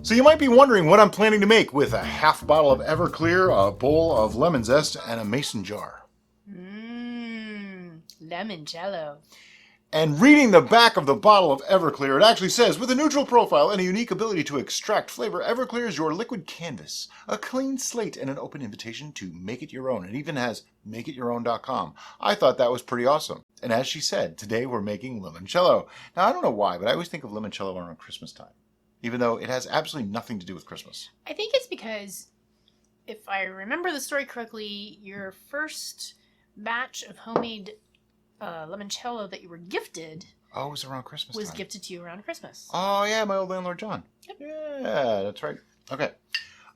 So you might be wondering what I'm planning to make with a half bottle of Everclear, a bowl of lemon zest, and a mason jar. Limoncello. And reading the back of the bottle of Everclear, it actually says, with a neutral profile and a unique ability to extract flavor, Everclear is your liquid canvas, a clean slate and an open invitation to make it your own. It even has makeityourown.com. I thought that was pretty awesome. And as she said, today we're making limoncello. Now, I don't know why, but I always think of limoncello around Christmas time, even though it has absolutely nothing to do with Christmas. I think it's because, if I remember the story correctly, your first batch of homemade limoncello that you were gifted Oh, it was around Christmas was time. gifted to you around Christmas. Oh, yeah, my old landlord, John. Yep. Yeah, that's right. Okay.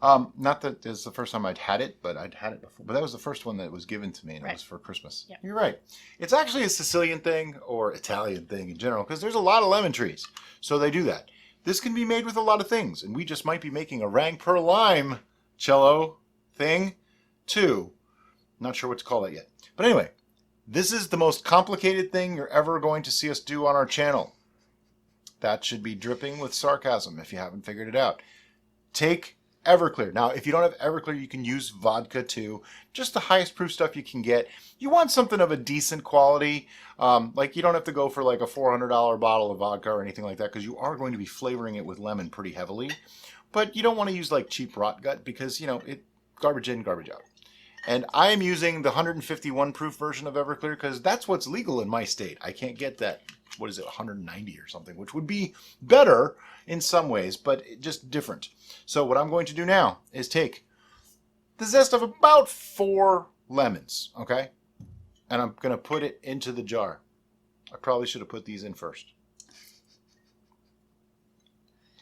Not that it's the first time I'd had it, but I'd had it before. But that was the first one that was given to me, and it was for Christmas. Yep. You're right. It's actually a Sicilian thing or Italian thing in general, because there's a lot of lemon trees. So they do that. This can be made with a lot of things, and we just might be making a rang per lime cello thing, too. Not sure what to call that yet. But anyway, this is the most complicated thing you're ever going to see us do on our channel. That should be dripping with sarcasm if you haven't figured it out. Take Everclear. Now, if you don't have Everclear, you can use vodka too. Just the highest proof stuff you can get. You want something of a decent quality. Like you don't have to go for like a $400 bottle of vodka or anything like that, because you are going to be flavoring it with lemon pretty heavily. But you don't want to use like cheap rot gut, because, you know, it garbage in, garbage out. And I am using the 151 proof version of Everclear because that's what's legal in my state. I can't get that, 190 or something, which would be better in some ways, but just different. So what I'm going to do now is take the zest of about 4 lemons, okay? And I'm going to put it into the jar. I probably should have put these in first.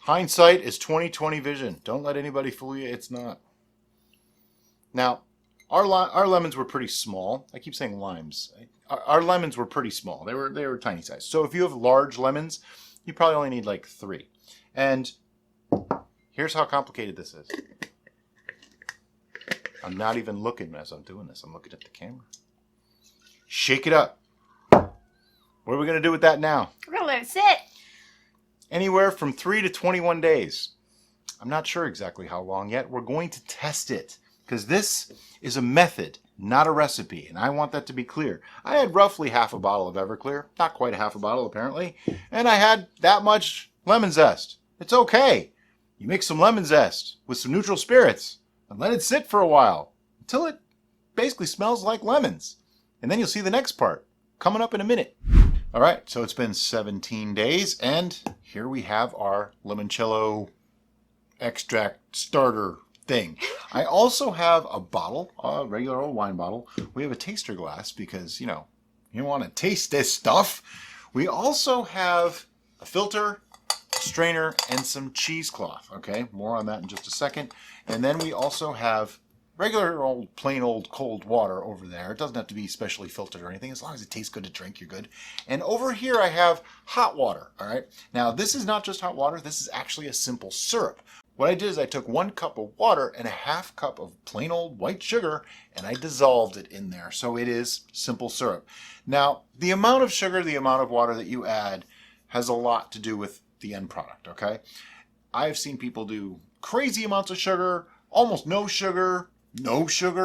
Hindsight is 20/20 vision. Don't let anybody fool you. It's not. Now, our lemons were pretty small. I keep saying limes. Our lemons were pretty small. They were tiny size. So if you have large lemons, you probably only need like 3. And here's how complicated this is. I'm not even looking as I'm doing this. I'm looking at the camera. Shake it up. What are we going to do with that now? We're going to let it sit. Anywhere from 3 to 21 days. I'm not sure exactly how long yet. We're going to test it, because this is a method, not a recipe, and I want that to be clear. I had roughly half a bottle of Everclear, not quite a half a bottle apparently, and I had that much lemon zest. It's okay. You mix some lemon zest with some neutral spirits and let it sit for a while until it basically smells like lemons. And then you'll see the next part coming up in a minute. All right, so it's been 17 days, and here we have our limoncello extract starter thing. I also have a bottle, a regular old wine bottle. We have a taster glass because, you know, you want to taste this stuff. We also have a filter, a strainer, and some cheesecloth. Okay, more on that in just a second. And then we also have regular old, plain old cold water over there. It doesn't have to be specially filtered or anything. As long as it tastes good to drink, you're good. And over here I have hot water, all right? Now, this is not just hot water. This is actually a simple syrup. What I did is I took 1 cup of water and a half cup of plain old white sugar, and I dissolved it in there. So it is simple syrup. Now, the amount of sugar, the amount of water that you add has a lot to do with the end product, okay? I've seen people do crazy amounts of sugar, almost no sugar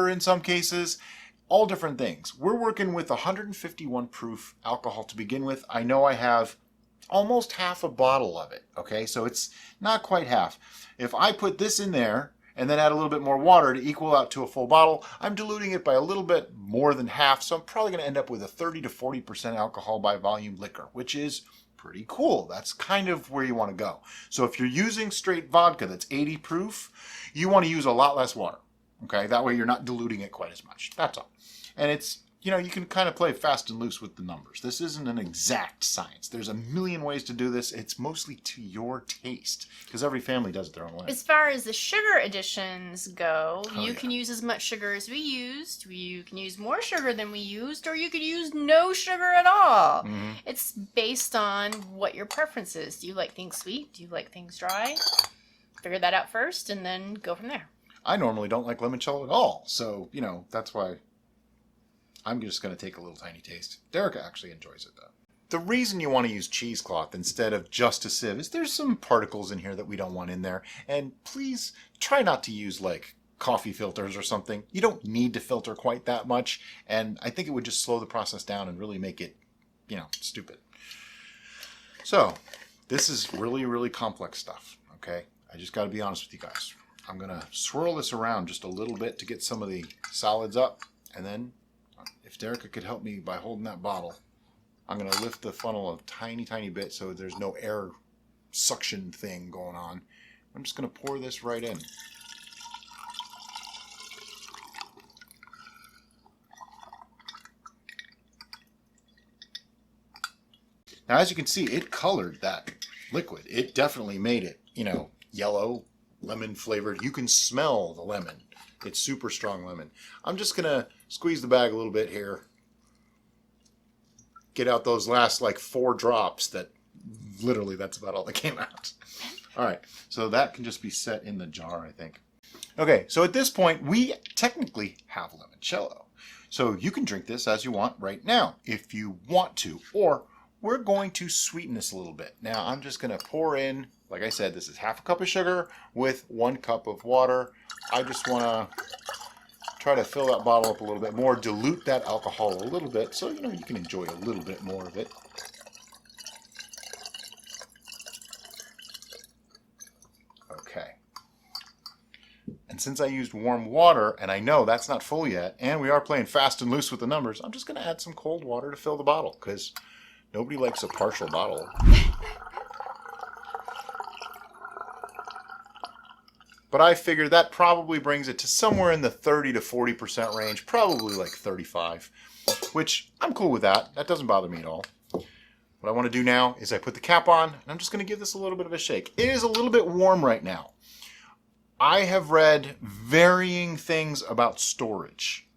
in some cases, all different things. We're working with 151 proof alcohol to begin with. I know I have almost half a bottle of it, okay? So it's not quite half. If I put this in there and then add a little bit more water to equal out to a full bottle, I'm diluting it by a little bit more than half, so I'm probably going to end up with a 30 to 40% alcohol by volume liquor, which is pretty cool. That's kind of where you want to go. So if you're using straight vodka that's 80 proof, you want to use a lot less water, okay? That way you're not diluting it quite as much. That's all. And it's, you know, you can kind of play fast and loose with the numbers. This isn't an exact science. There's a million ways to do this. It's mostly to your taste, because every family does it their own way. As far as the sugar additions go, you can use as much sugar as we used. You can use more sugar than we used, or you could use no sugar at all. Mm-hmm. It's based on what your preference is. Do you like things sweet? Do you like things dry? Figure that out first and then go from there. I normally don't like limoncello at all, so, you know, that's why I'm just going to take a little tiny taste. Derek actually enjoys it, though. the reason you want to use cheesecloth instead of just a sieve is there's some particles in here that we don't want in there. And please try not to use like coffee filters or something. You don't need to filter quite that much. And I think it would just slow the process down and really make it, stupid. So this is really, really complex stuff. Okay. I just got to be honest with you guys. I'm going to swirl this around just a little bit to get some of the solids up. And then if Derica could help me by holding that bottle, I'm going to lift the funnel a tiny, tiny bit so there's no air suction thing going on. I'm just going to pour this right in. Now, as you can see, it colored that liquid. It definitely made it, yellow, lemon flavored. You can smell the lemon. It's super strong lemon. I'm just going to squeeze the bag a little bit here. Get out those last like 4 drops that literally that's about all that came out. All right, so that can just be set in the jar, I think. Okay, so at this point, we technically have limoncello. So you can drink this as you want right now if you want to, or we're going to sweeten this a little bit. Now I'm just going to pour in, like I said, this is half a cup of sugar with 1 cup of water. I just want to try to fill that bottle up a little bit more, dilute that alcohol a little bit so you can enjoy a little bit more of it. Okay. And since I used warm water, and I know that's not full yet, and we are playing fast and loose with the numbers, I'm just going to add some cold water to fill the bottle, because nobody likes a partial bottle. But I figured that probably brings it to somewhere in the 30 to 40% range, probably like 35, which I'm cool with that. That doesn't bother me at all. What I want to do now is I put the cap on, and I'm just going to give this a little bit of a shake. It is a little bit warm right now. I have read varying things about storage.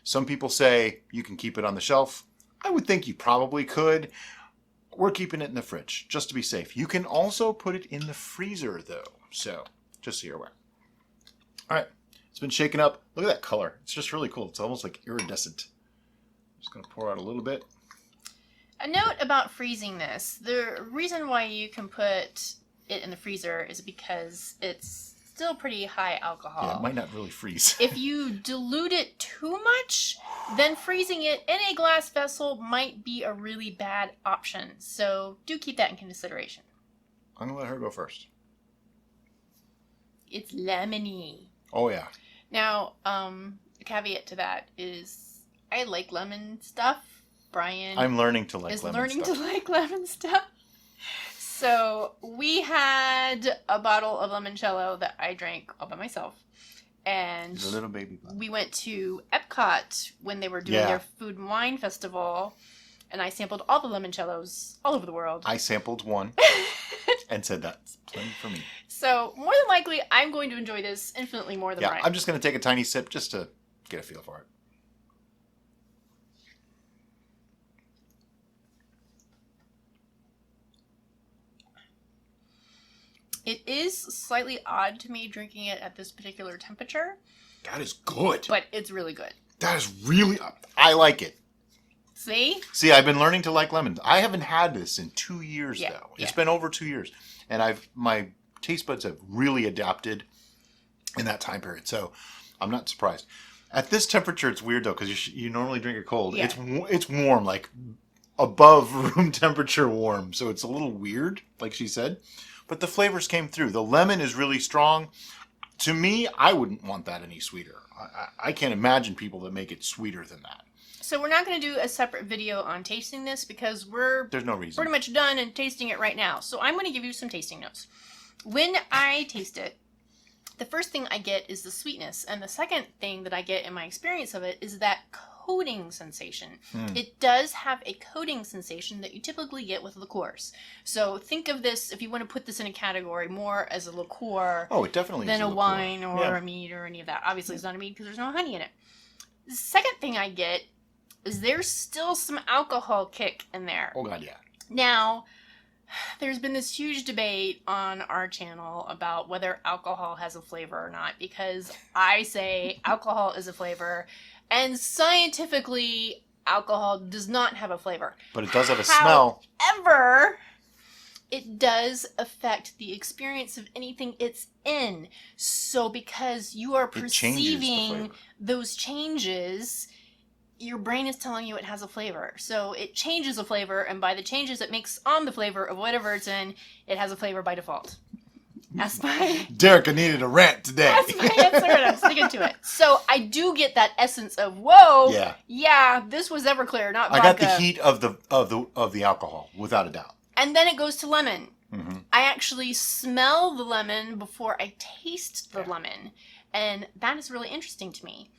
Some people say you can keep it on the shelf. I would think you probably could. We're keeping it in the fridge, just to be safe. You can also put it in the freezer, though. So, just so you're aware. All right, it's been shaken up. Look at that color. It's just really cool. It's almost like iridescent. I'm just going to pour out a little bit. A note about freezing this. The reason why you can put it in the freezer is because it's still pretty high alcohol. Yeah, it might not really freeze. If you dilute it too much, then freezing it in a glass vessel might be a really bad option. So do keep that in consideration. I'm going to let her go first. It's lemony. Oh, yeah. Now, a caveat to that is I like lemon stuff. Brian I'm learning to like is lemon learning stuff. to like lemon stuff. So we had a bottle of limoncello that I drank all by myself. And He's a little baby bottle. we went to Epcot when they were doing their food and wine festival. And I sampled all the limoncellos all over the world. I sampled one and said that's plenty for me. So more than likely, I'm going to enjoy this infinitely more than Brian. I'm just going to take a tiny sip just to get a feel for it. It is slightly odd to me drinking it at this particular temperature. That is good. But it's really good. That is really... I like it. See? See, I've been learning to like lemon. I haven't had this in 2 years, though. It's Yeah. been over 2 years. And my taste buds have really adapted in that time period. So I'm not surprised. At this temperature, it's weird, though, because you normally drink it cold. Yeah. It's warm, like above room temperature warm. So it's a little weird, like she said. But the flavors came through. The lemon is really strong. To me, I wouldn't want that any sweeter. I can't imagine people that make it sweeter than that. So we're not going to do a separate video on tasting this because There's no reason. pretty much done and tasting it right now. So I'm going to give you some tasting notes. When I taste it, the first thing I get is the sweetness. And the second thing that I get in my experience of it is that coating sensation. It does have a coating sensation that you typically get with liqueurs. So think of this, if you want to put this in a category, more as a liqueur Oh, it definitely than is a liqueur. wine or Yeah. a mead or any of that. Obviously, it's not a mead because there's no honey in it. The second thing I get is there's still some alcohol kick in there. Oh, God, yeah. Now, there's been this huge debate on our channel about whether alcohol has a flavor or not, because I say alcohol is a flavor, and scientifically, alcohol does not have a flavor. But it does have a smell. However, it does affect the experience of anything it's in. So because you are perceiving those changes, your brain is telling you it has a flavor. So it changes a flavor, and by the changes it makes on the flavor of whatever it's in, it has a flavor by default. That's my... Derek, I needed a rant today. That's my answer, and I'm sticking to it. So I do get that essence of, whoa, yeah, this was Everclear, not vodka. I got the heat of the alcohol, without a doubt. And then it goes to lemon. I actually smell the lemon before I taste the lemon. And that is really interesting to me.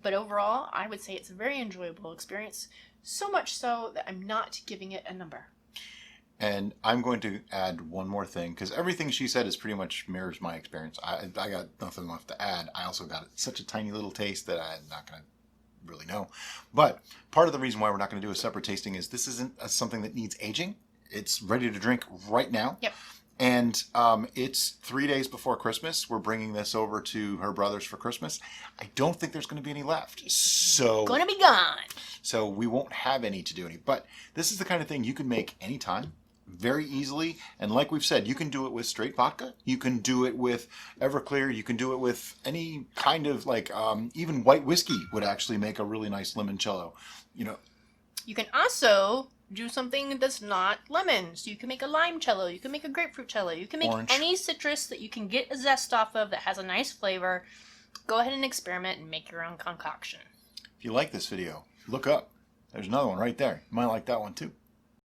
But overall, I would say it's a very enjoyable experience. So much so that I'm not giving it a number. And I'm going to add one more thing, because everything she said is pretty much mirrors my experience. I got nothing left to add. I also got such a tiny little taste that I'm not going to really know. But part of the reason why we're not going to do a separate tasting is this isn't something that needs aging. It's ready to drink right now. Yep. And it's 3 days before Christmas. We're bringing this over to her brother's for Christmas. I don't think there's going to be any left. So going to be gone. So we won't have any to do any. But this is the kind of thing you can make anytime, very easily. And like we've said, you can do it with straight vodka. You can do it with Everclear. You can do it with any kind of even white whiskey would actually make a really nice limoncello. You know. You can also do something that's not lemon. So you can make a limoncello, you can make a grapefruit cello, you can make any citrus that you can get a zest off of that has a nice flavor. Go ahead and experiment and make your own concoction. If you like this video, look up. There's another one right there. You might like that one too.